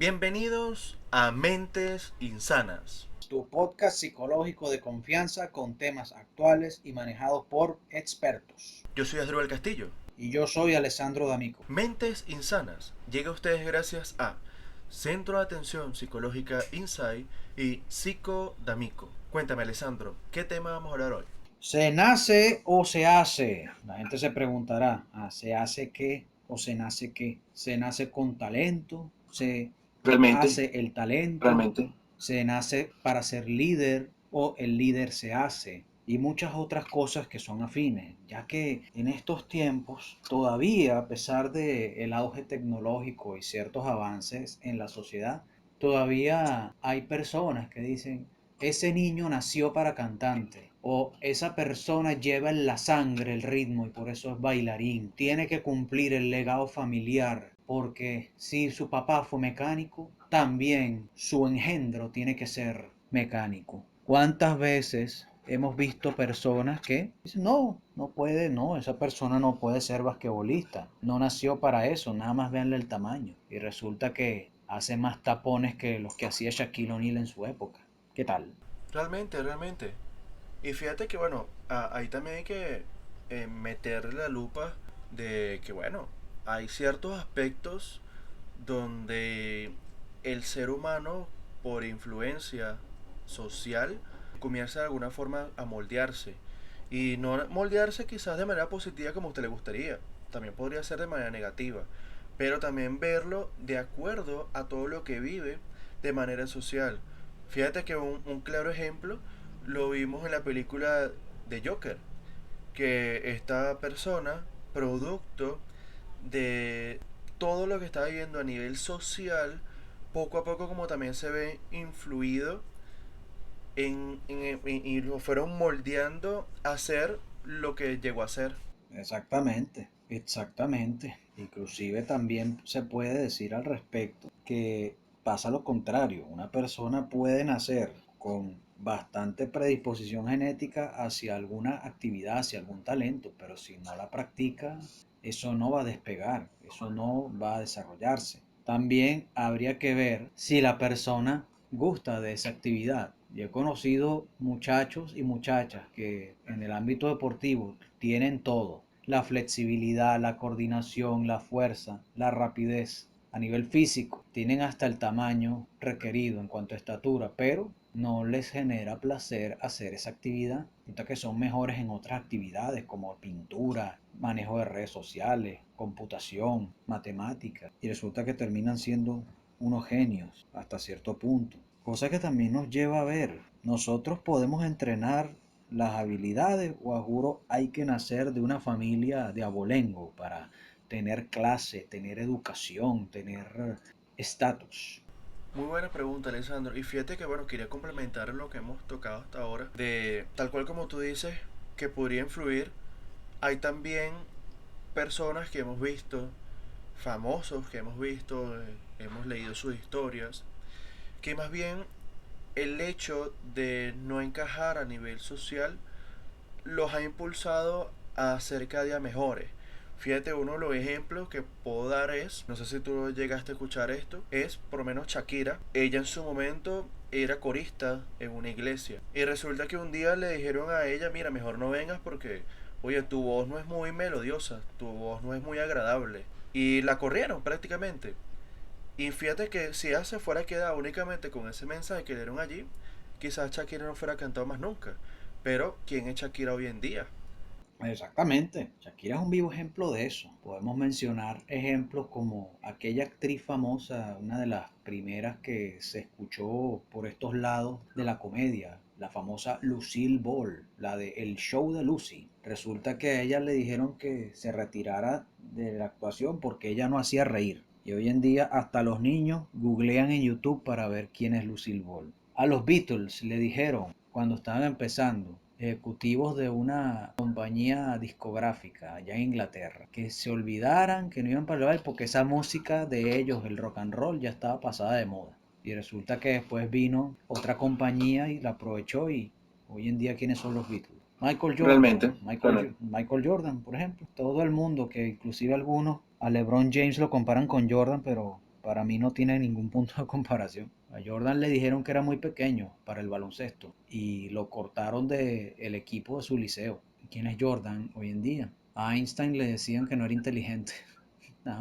Bienvenidos a Mentes Insanas. Tu podcast psicológico de confianza con temas actuales y manejados por expertos. Yo soy Asdrúbal Castillo. Y yo soy Alessandro D'Amico. Mentes Insanas llega a ustedes gracias a Centro de Atención Psicológica Insight y Psico D'Amico. Cuéntame, Alessandro, ¿qué tema vamos a hablar hoy? ¿Se nace o se hace? La gente se preguntará, ¿se hace qué o se nace qué? ¿Se nace con talento? ¿Se Realmente, hace el talento? realmente. ¿Se nace para ser líder o el líder se hace? Y muchas otras cosas que son afines, ya que en estos tiempos todavía, a pesar del auge tecnológico y ciertos avances en la sociedad, todavía hay personas que dicen, ese niño nació para cantante, o esa persona lleva en la sangre el ritmo y por eso es bailarín, tiene que cumplir el legado familiar, porque si su papá fue mecánico, también su engendro tiene que ser mecánico. ¿Cuántas veces hemos visto personas que dicen, no puede, no, esa persona no puede ser basquetbolista, no nació para eso, nada más véanle el tamaño? Y resulta que hace más tapones que los que hacía Shaquille O'Neal en su época. ¿Qué tal? Realmente. Y fíjate que, bueno, ahí también hay que meterle la lupa de que, bueno, hay ciertos aspectos donde el ser humano, por influencia social, comienza de alguna forma a moldearse. Y no moldearse quizás de manera positiva como a usted le gustaría, también podría ser de manera negativa, pero también verlo de acuerdo a todo lo que vive de manera social. Fíjate que un claro ejemplo lo vimos en la película de Joker, que esta persona, producto de todo lo que está viviendo a nivel social, poco a poco como también se ve influido y lo fueron moldeando a ser lo que llegó a ser. Exactamente, exactamente. Inclusive también se puede decir al respecto que pasa lo contrario. Una persona puede nacer con bastante predisposición genética hacia alguna actividad, hacia algún talento, pero si no la practica, eso no va a despegar, eso no va a desarrollarse. También habría que ver si la persona gusta de esa actividad. Yo he conocido muchachos y muchachas que en el ámbito deportivo tienen todo: la flexibilidad, la coordinación, la fuerza, la rapidez. A nivel físico, tienen hasta el tamaño requerido en cuanto a estatura, pero no les genera placer hacer esa actividad. Resulta que son mejores en otras actividades como pintura, manejo de redes sociales, computación, matemáticas, y resulta que terminan siendo unos genios hasta cierto punto. Cosa que también nos lleva a ver, nosotros podemos entrenar las habilidades o a juro hay que nacer de una familia de abolengo para tener clase, tener educación, tener estatus. Muy buena pregunta, Alessandro. Y fíjate que, bueno, quería complementar lo que hemos tocado hasta ahora, de tal cual como tú dices, que podría influir. Hay también personas que hemos visto, famosos que hemos visto, hemos leído sus historias, que más bien el hecho de no encajar a nivel social los ha impulsado a ser cada día mejores. Fíjate, uno de los ejemplos que puedo dar es, no sé si tú llegaste a escuchar esto, es por lo menos Shakira. Ella en su momento era corista en una iglesia. Y resulta que un día le dijeron a ella, mira, mejor no vengas porque, oye, tu voz no es muy melodiosa, tu voz no es muy agradable. Y la corrieron prácticamente. Y fíjate que si ella se fuera quedado únicamente con ese mensaje que le dieron allí, quizás Shakira no fuera cantado más nunca. Pero, ¿quién es Shakira hoy en día? Exactamente, Shakira es un vivo ejemplo de eso. Podemos mencionar ejemplos como aquella actriz famosa, una de las primeras que se escuchó por estos lados de la comedia, la famosa Lucille Ball, la de El Show de Lucy. Resulta que a ella le dijeron que se retirara de la actuación porque ella no hacía reír. Y hoy en día hasta los niños googlean en YouTube para ver quién es Lucille Ball. A los Beatles le dijeron cuando estaban empezando, ejecutivos de una compañía discográfica allá en Inglaterra, que se olvidaran, que no iban para el baile porque esa música de ellos, el rock and roll, ya estaba pasada de moda. Y resulta que después vino otra compañía y la aprovechó y hoy en día, ¿quiénes son los Beatles? Michael Realmente, Jordan, realmente. Michael Jordan, por ejemplo. Todo el mundo, que inclusive algunos a LeBron James lo comparan con Jordan, pero para mí no tiene ningún punto de comparación. A Jordan le dijeron que era muy pequeño para el baloncesto y lo cortaron del equipo de su liceo. ¿Quién es Jordan hoy en día? A Einstein le decían que no era inteligente. Nada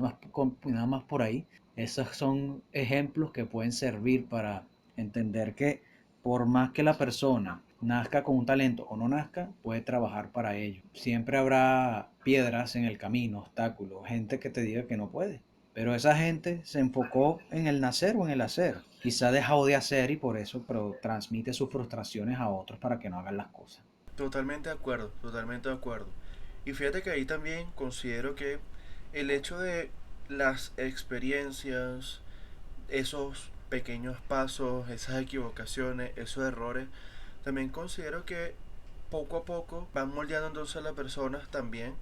más por ahí. Esos son ejemplos que pueden servir para entender que por más que la persona nazca con un talento o no nazca, puede trabajar para ello. Siempre habrá piedras en el camino, obstáculos, gente que te diga que no puede. Pero esa gente se enfocó en el nacer o en el hacer. Quizá dejó de hacer y por eso pero transmite sus frustraciones a otros para que no hagan las cosas. Totalmente de acuerdo, totalmente de acuerdo. Y fíjate que ahí también considero que el hecho de las experiencias, esos pequeños pasos, esas equivocaciones, esos errores, también considero que poco a poco van moldeando entonces a las personas también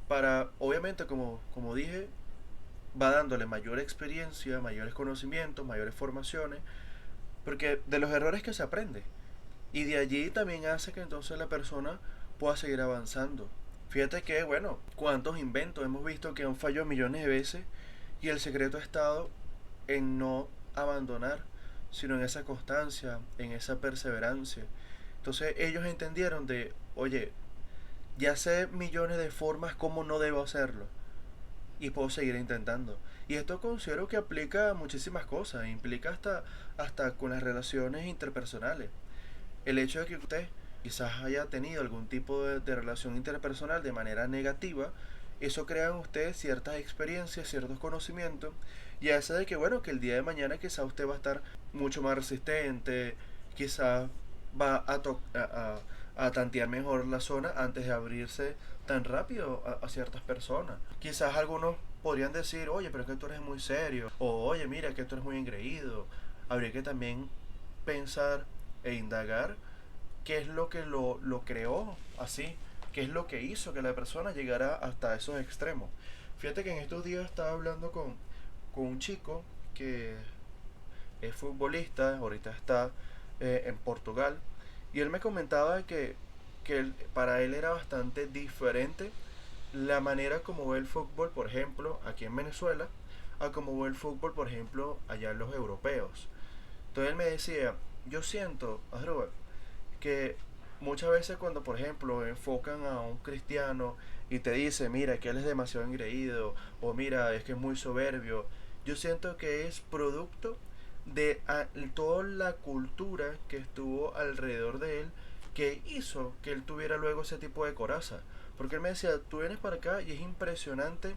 para, obviamente como dije, va dándole mayor experiencia, mayores conocimientos, mayores formaciones, porque de los errores que se aprende. Y de allí también hace que entonces la persona pueda seguir avanzando. Fíjate que, bueno, cuántos inventos hemos visto que han fallado millones de veces y el secreto ha estado en no abandonar, sino en esa constancia, en esa perseverancia. Entonces ellos entendieron de, oye, ya sé millones de formas como no debo hacerlo y puedo seguir intentando. Y esto considero que aplica a muchísimas cosas, implica hasta con las relaciones interpersonales. El hecho de que usted quizás haya tenido algún tipo de relación interpersonal de manera negativa, eso crea en usted ciertas experiencias, ciertos conocimientos, y hace de que, bueno, que el día de mañana quizás usted va a estar mucho más resistente, quizás va a tantear mejor la zona antes de abrirse tan rápido a ciertas personas. Quizás algunos podrían decir, oye, pero es que tú eres muy serio, o oye, mira, que tú eres muy engreído. Habría que también pensar e indagar qué es lo que lo creó así, qué es lo que hizo que la persona llegara hasta esos extremos. Fíjate que en estos días estaba hablando con un chico que es futbolista, ahorita está en Portugal, y él me comentaba que para él era bastante diferente la manera como ve el fútbol, por ejemplo, aquí en Venezuela, a como ve el fútbol, por ejemplo, allá en los europeos. Entonces él me decía, yo siento, Asdrúbal, que muchas veces cuando, por ejemplo, enfocan a un cristiano y te dice, mira, que él es demasiado engreído, o mira, es que es muy soberbio, yo siento que es producto de toda la cultura que estuvo alrededor de él que hizo que él tuviera luego ese tipo de coraza. Porque él me decía, tú vienes para acá y es impresionante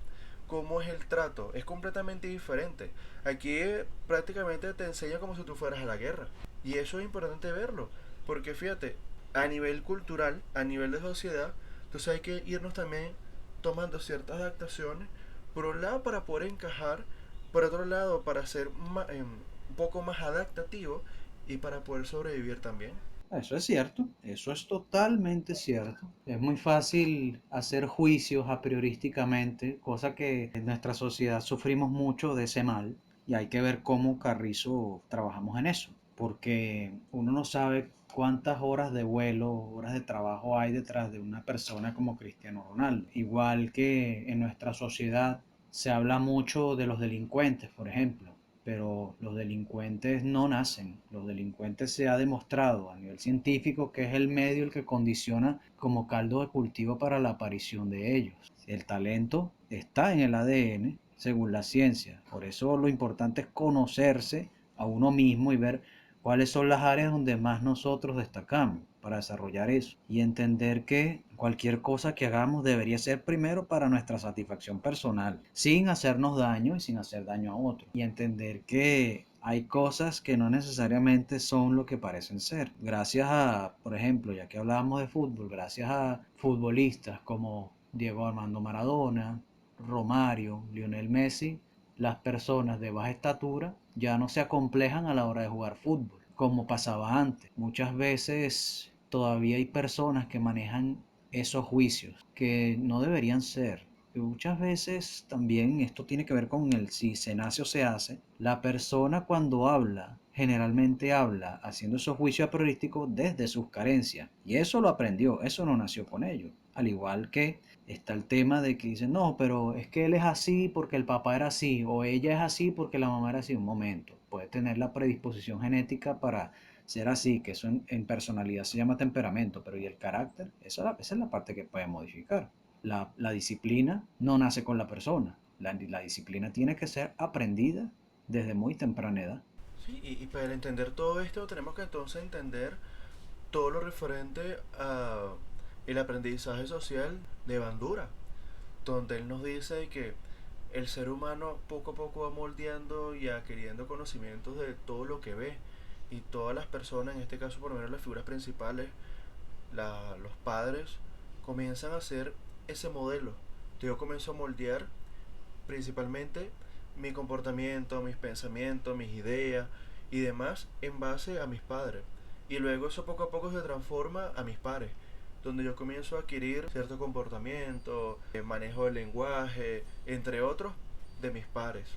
cómo es el trato, es completamente diferente. Aquí prácticamente te enseña como si tú fueras a la guerra. Y eso es importante verlo, porque fíjate, a nivel cultural, a nivel de sociedad, entonces hay que irnos también tomando ciertas adaptaciones, por un lado para poder encajar, por otro lado para ser un poco más adaptativo y para poder sobrevivir también. Eso es cierto, eso es totalmente cierto. Es muy fácil hacer juicios a priorísticamente, cosa que en nuestra sociedad sufrimos mucho de ese mal y hay que ver cómo Carrizo trabajamos en eso, porque uno no sabe cuántas horas de vuelo, horas de trabajo hay detrás de una persona como Cristiano Ronaldo. Igual que en nuestra sociedad se habla mucho de los delincuentes, por ejemplo, pero los delincuentes no nacen. Los delincuentes se ha demostrado a nivel científico que es el medio el que condiciona como caldo de cultivo para la aparición de ellos. El talento está en el ADN según la ciencia. Por eso lo importante es conocerse a uno mismo y ver cuáles son las áreas donde más nosotros destacamos para desarrollar eso y entender que cualquier cosa que hagamos debería ser primero para nuestra satisfacción personal, sin hacernos daño y sin hacer daño a otros. Y entender que hay cosas que no necesariamente son lo que parecen ser. Gracias a, por ejemplo, ya que hablábamos de fútbol, gracias a futbolistas como Diego Armando Maradona, Romario, Lionel Messi, las personas de baja estatura ya no se acomplejan a la hora de jugar fútbol, como pasaba antes. Muchas veces todavía hay personas que manejan esos juicios que no deberían ser. Y muchas veces también esto tiene que ver con el si se nace o se hace. La persona cuando habla generalmente habla haciendo esos juicios apriorísticos desde sus carencias. Y eso lo aprendió, eso no nació con ello. Al igual que está el tema de que dicen, no, pero es que él es así porque el papá era así, o ella es así porque la mamá era así. Un momento, puede tener la predisposición genética para ser así, que eso en personalidad se llama temperamento, pero ¿y el carácter? Esa es la parte que puede modificar. La disciplina no nace con la persona. La disciplina tiene que ser aprendida desde muy temprana edad. Sí, y para entender todo esto tenemos que entonces entender todo lo referente a el aprendizaje social de Bandura, donde él nos dice que el ser humano poco a poco va moldeando y adquiriendo conocimientos de todo lo que ve, y todas las personas, en este caso por lo menos las figuras principales, los padres, comienzan a hacer ese modelo. Yo comienzo a moldear principalmente mi comportamiento, mis pensamientos, mis ideas y demás en base a mis padres. Y luego eso poco a poco se transforma a mis pares, donde yo comienzo a adquirir cierto comportamiento, manejo del lenguaje, entre otros, de mis pares.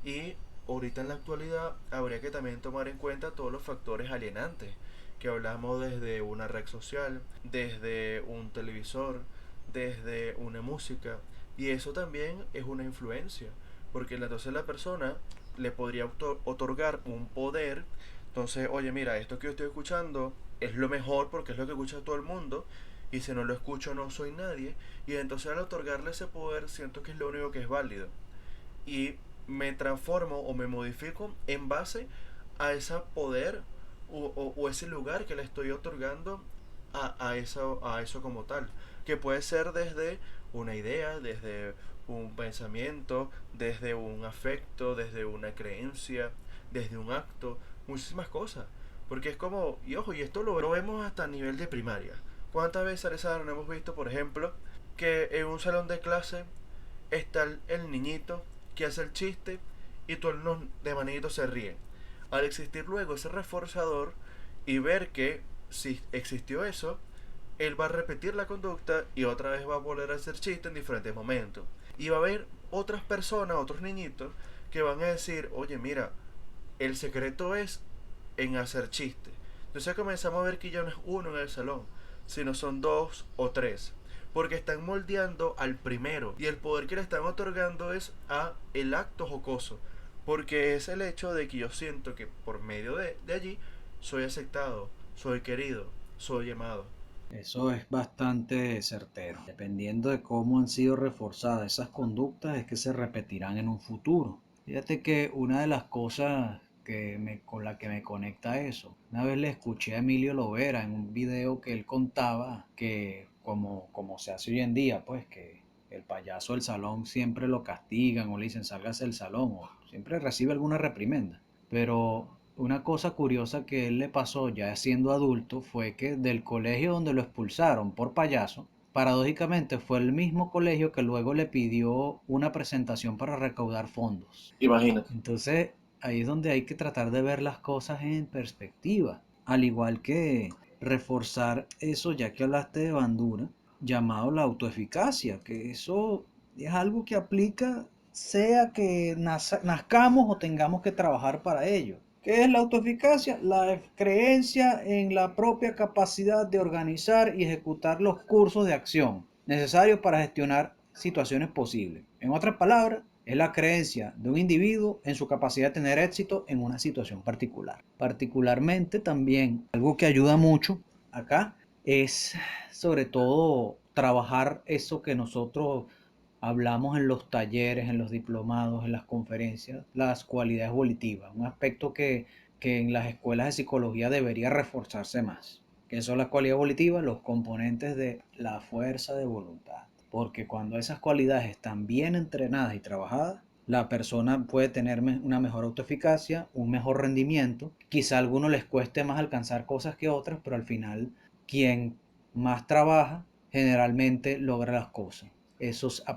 Y ahorita en la actualidad habría que también tomar en cuenta todos los factores alienantes, que hablamos desde una red social, desde un televisor, desde una música, y eso también es una influencia, porque entonces la persona le podría otorgar un poder. Entonces, oye, mira, esto que yo estoy escuchando es lo mejor porque es lo que escucha todo el mundo, y si no lo escucho no soy nadie, y entonces al otorgarle ese poder siento que es lo único que es válido, y me transformo o me modifico en base a ese poder o ese lugar que le estoy otorgando a eso como tal, que puede ser desde una idea, desde un pensamiento, desde un afecto, desde una creencia, desde un acto, muchísimas cosas. Porque es como, y ojo, y esto lo vemos hasta a nivel de primaria. ¿Cuántas veces, Alessandro, hemos visto, por ejemplo, que en un salón de clase está el niñito que hace el chiste y todos los demás niñitos se ríen? Al existir luego ese reforzador y ver que si existió eso, él va a repetir la conducta y otra vez va a volver a hacer chiste en diferentes momentos. Y va a haber otras personas, otros niñitos, que van a decir, oye, mira, el secreto es en hacer chiste. Entonces comenzamos a ver que ya no es uno en el salón, sino son dos o tres. Porque están moldeando al primero. Y el poder que le están otorgando es a el acto jocoso. Porque es el hecho de que yo siento que por medio de allí soy aceptado, soy querido, soy amado. Eso es bastante certero. Dependiendo de cómo han sido reforzadas esas conductas, es que se repetirán en un futuro. Fíjate que una de las cosas con la que me conecta eso, una vez le escuché a Emilio Lovera en un video que él contaba que como se hace hoy en día, pues que el payaso del salón siempre lo castigan o le dicen sálgase del salón o siempre recibe alguna reprimenda. Pero una cosa curiosa que él le pasó ya siendo adulto fue que del colegio donde lo expulsaron por payaso, paradójicamente fue el mismo colegio que luego le pidió una presentación para recaudar fondos. Imagínate. Entonces, ahí es donde hay que tratar de ver las cosas en perspectiva, al igual que reforzar eso, ya que hablaste de Bandura, llamado la autoeficacia, que eso es algo que aplica sea que nazcamos o tengamos que trabajar para ello. ¿Qué es la autoeficacia? La creencia en la propia capacidad de organizar y ejecutar los cursos de acción necesarios para gestionar situaciones posibles. En otras palabras, es la creencia de un individuo en su capacidad de tener éxito en una situación particular. Particularmente también algo que ayuda mucho acá es sobre todo trabajar eso que nosotros hablamos en los talleres, en los diplomados, en las conferencias, las cualidades volitivas, un aspecto que en las escuelas de psicología debería reforzarse más. ¿Qué son las cualidades volitivas? Los componentes de la fuerza de voluntad. Porque cuando esas cualidades están bien entrenadas y trabajadas, la persona puede tener una mejor autoeficacia, un mejor rendimiento. Quizá a algunos les cueste más alcanzar cosas que otras, pero al final quien más trabaja generalmente logra las cosas.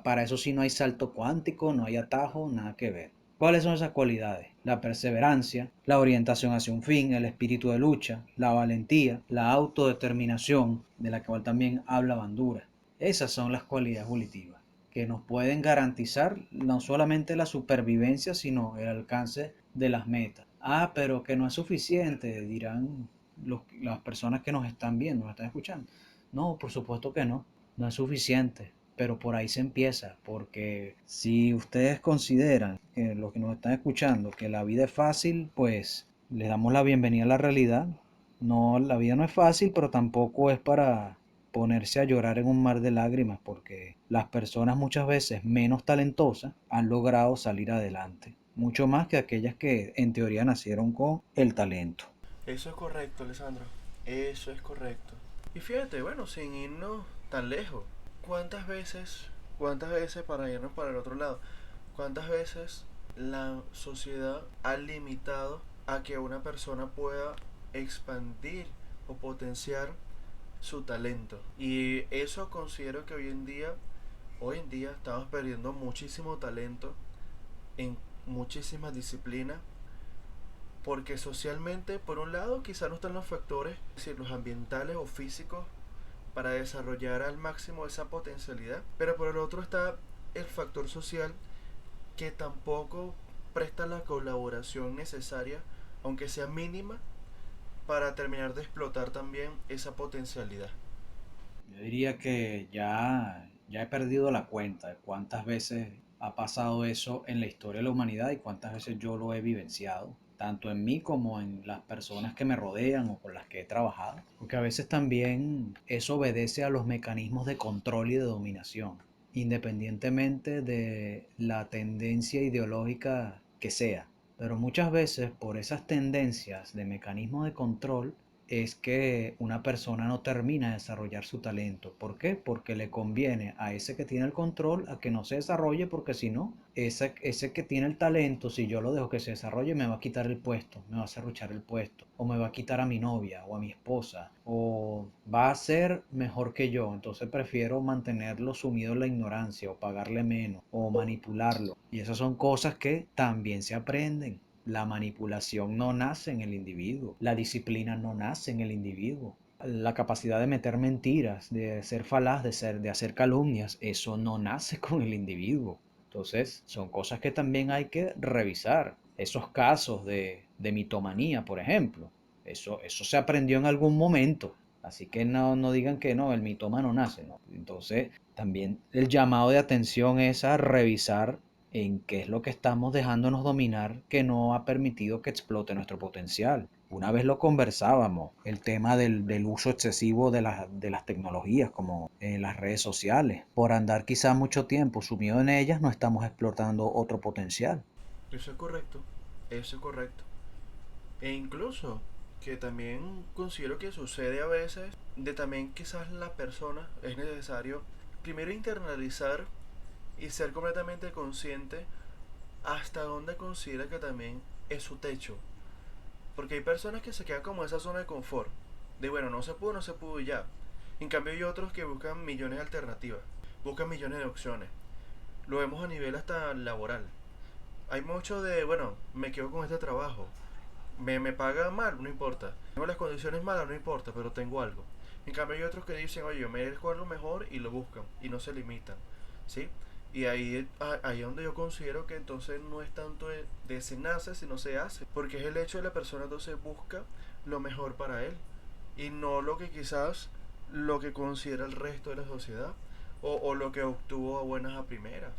Para eso sí no hay salto cuántico, no hay atajo, nada que ver. ¿Cuáles son esas cualidades? La perseverancia, la orientación hacia un fin, el espíritu de lucha, la valentía, la autodeterminación, de la cual también habla Bandura. Esas son las cualidades volitivas que nos pueden garantizar no solamente la supervivencia, sino el alcance de las metas. Ah, pero que no es suficiente, dirán las personas que nos están viendo, nos están escuchando. No, por supuesto que no, no es suficiente, pero por ahí se empieza, porque si ustedes consideran que los que nos están escuchando que la vida es fácil, pues les damos la bienvenida a la realidad. No, la vida no es fácil, pero tampoco es para ponerse a llorar en un mar de lágrimas, porque las personas muchas veces menos talentosas han logrado salir adelante, mucho más que aquellas que en teoría nacieron con el talento. Eso es correcto, Alessandro. Eso es correcto. Y fíjate, bueno, sin irnos tan lejos, cuántas veces para irnos para el otro lado, cuántas veces la sociedad ha limitado a que una persona pueda expandir o potenciar su talento? Y eso considero que hoy en día estamos perdiendo muchísimo talento en muchísimas disciplinas porque socialmente, por un lado, quizá no están los factores, es decir, los ambientales o físicos para desarrollar al máximo esa potencialidad, pero por el otro está el factor social que tampoco presta la colaboración necesaria, aunque sea mínima, para terminar de explotar también esa potencialidad. Yo diría que ya he perdido la cuenta de cuántas veces ha pasado eso en la historia de la humanidad y cuántas veces yo lo he vivenciado, tanto en mí como en las personas que me rodean o con las que he trabajado, porque a veces también eso obedece a los mecanismos de control y de dominación, independientemente de la tendencia ideológica que sea. Pero muchas veces por esas tendencias de mecanismo de control es que una persona no termina de desarrollar su talento. ¿Por qué? Porque le conviene a ese que tiene el control a que no se desarrolle, porque si no, ese que tiene el talento, si yo lo dejo que se desarrolle, me va a quitar el puesto, me va a cerruchar el puesto, o me va a quitar a mi novia o a mi esposa, o va a ser mejor que yo. Entonces prefiero mantenerlo sumido en la ignorancia, o pagarle menos, o manipularlo. Y esas son cosas que también se aprenden. La manipulación no nace en el individuo, la disciplina no nace en el individuo. La capacidad de meter mentiras, de ser falaz, de hacer calumnias, eso no nace con el individuo. Entonces, son cosas que también hay que revisar. Esos casos de mitomanía, por ejemplo, eso se aprendió en algún momento. Así que no digan que no, el mitómano nace, ¿no? Entonces, también el llamado de atención es a revisar en qué es lo que estamos dejándonos dominar que no ha permitido que explote nuestro potencial. Una vez lo conversábamos, el tema del uso excesivo de las tecnologías, como en las redes sociales. Por andar quizá mucho tiempo sumido en ellas, no estamos explotando otro potencial. Eso es correcto, eso es correcto. E incluso que también considero que sucede a veces de también quizás la persona es necesario primero internalizar y ser completamente consciente hasta dónde considera que también es su techo. Porque hay personas que se quedan como en esa zona de confort. De bueno, no se pudo, no se pudo y ya. En cambio hay otros que buscan millones de alternativas. Buscan millones de opciones. Lo vemos a nivel hasta laboral. Hay mucho de, bueno, me quedo con este trabajo. Me paga mal, no importa. Tengo las condiciones malas, no importa, pero tengo algo. En cambio hay otros que dicen, oye, yo merezco algo mejor y lo buscan y no se limitan. ¿Sí? Y ahí es donde yo considero que entonces no es tanto de se nace, sino se hace. Porque es el hecho de la persona entonces busca lo mejor para él. Y no lo que quizás lo que considera el resto de la sociedad. O lo que obtuvo a buenas a primeras.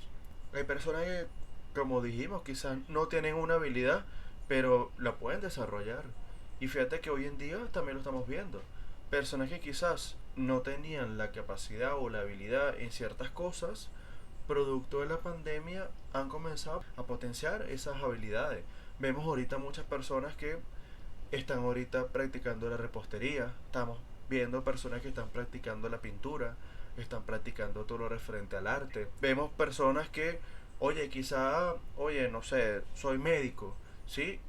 Hay personas que, como dijimos, quizás no tienen una habilidad, pero la pueden desarrollar. Y fíjate que hoy en día también lo estamos viendo. Personas que quizás no tenían la capacidad o la habilidad en ciertas cosas, producto de la pandemia, han comenzado a potenciar esas habilidades. Vemos ahorita muchas personas que están ahorita practicando la repostería, estamos viendo personas que están practicando la pintura, están practicando todo lo referente al arte. Vemos personas que, oye, quizá, oye, no sé, soy médico, ¿sí?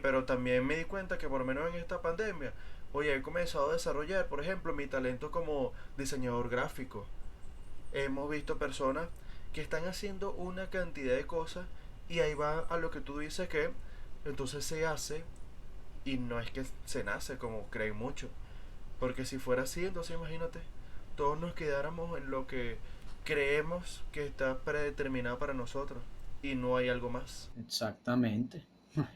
Pero también me di cuenta que por lo menos en esta pandemia, oye, he comenzado a desarrollar, por ejemplo, mi talento como diseñador gráfico. Hemos visto personas que están haciendo una cantidad de cosas y ahí va a lo que tú dices que entonces se hace y no es que se nace como creen mucho. Porque si fuera así, entonces imagínate, todos nos quedáramos en lo que creemos que está predeterminado para nosotros y no hay algo más. Exactamente,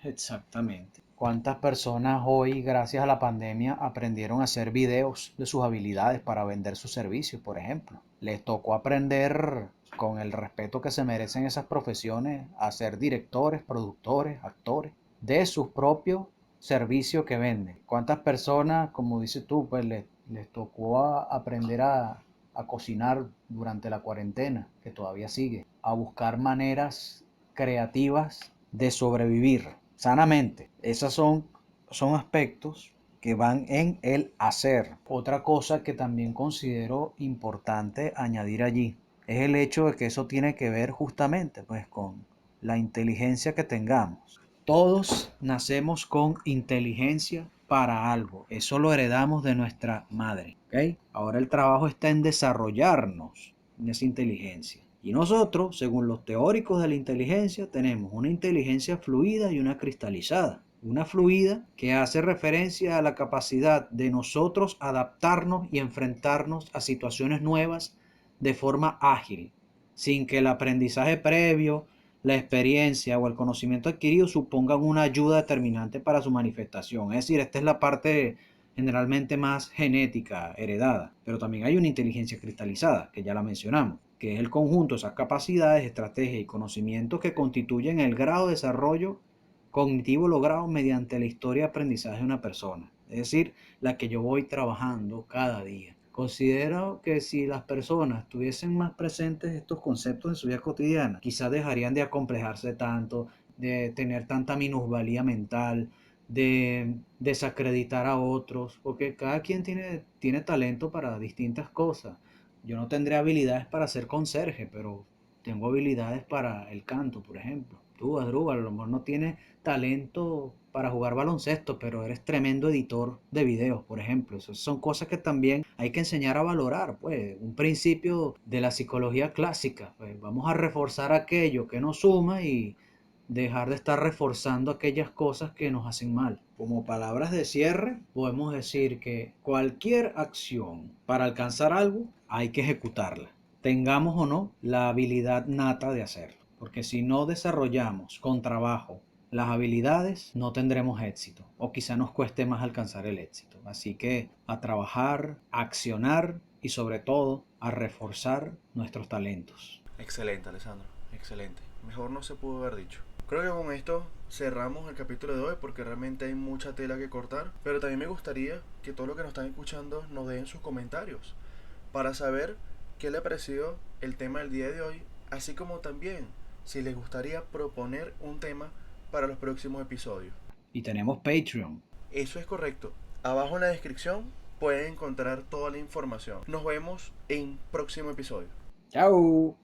exactamente. ¿Cuántas personas hoy, gracias a la pandemia, aprendieron a hacer videos de sus habilidades para vender sus servicios, por ejemplo? Les tocó aprender, con el respeto que se merecen esas profesiones, a ser directores, productores, actores de sus propios servicios que venden. ¿Cuántas personas, como dices tú, pues les tocó aprender a cocinar durante la cuarentena, que todavía sigue, a buscar maneras creativas de sobrevivir sanamente? Esos son aspectos que van en el hacer. Otra cosa que también considero importante añadir allí es el hecho de que eso tiene que ver justamente pues con la inteligencia que tengamos. Todos nacemos con inteligencia para algo. Eso lo heredamos de nuestra madre. ¿Ok? Ahora el trabajo está en desarrollarnos en esa inteligencia. Y nosotros, según los teóricos de la inteligencia, tenemos una inteligencia fluida y una cristalizada. Una fluida que hace referencia a la capacidad de nosotros adaptarnos y enfrentarnos a situaciones nuevas de forma ágil, sin que el aprendizaje previo, la experiencia o el conocimiento adquirido supongan una ayuda determinante para su manifestación. Es decir, esta es la parte generalmente más genética, heredada, pero también hay una inteligencia cristalizada, que ya la mencionamos, que es el conjunto de esas capacidades, estrategias y conocimientos que constituyen el grado de desarrollo cognitivo logrado mediante la historia de aprendizaje de una persona, es decir, la que yo voy trabajando cada día. Considero que si las personas tuviesen más presentes estos conceptos en su vida cotidiana, quizás dejarían de acomplejarse tanto, de tener tanta minusvalía mental, de desacreditar a otros, porque cada quien tiene talento para distintas cosas. Yo no tendré habilidades para ser conserje, pero tengo habilidades para el canto, por ejemplo. Tú, Asdrúbal, a lo mejor no tienes talento para jugar baloncesto, pero eres tremendo editor de videos, por ejemplo. Esas son cosas que también hay que enseñar a valorar, pues, un principio de la psicología clásica. Pues vamos a reforzar aquello que nos suma y dejar de estar reforzando aquellas cosas que nos hacen mal. Como palabras de cierre, podemos decir que cualquier acción para alcanzar algo hay que ejecutarla, tengamos o no la habilidad nata de hacerlo. Porque si no desarrollamos con trabajo las habilidades, no tendremos éxito. O quizá nos cueste más alcanzar el éxito. Así que a trabajar, a accionar y sobre todo a reforzar nuestros talentos. Excelente, Alessandro. Excelente. Mejor no se pudo haber dicho. Creo que con esto cerramos el capítulo de hoy porque realmente hay mucha tela que cortar. Pero también me gustaría que todos los que nos están escuchando nos den sus comentarios para saber qué le ha parecido el tema del día de hoy, así como también si les gustaría proponer un tema para los próximos episodios. Y tenemos Patreon. Eso es correcto. Abajo en la descripción pueden encontrar toda la información. Nos vemos en próximo episodio. ¡Chao!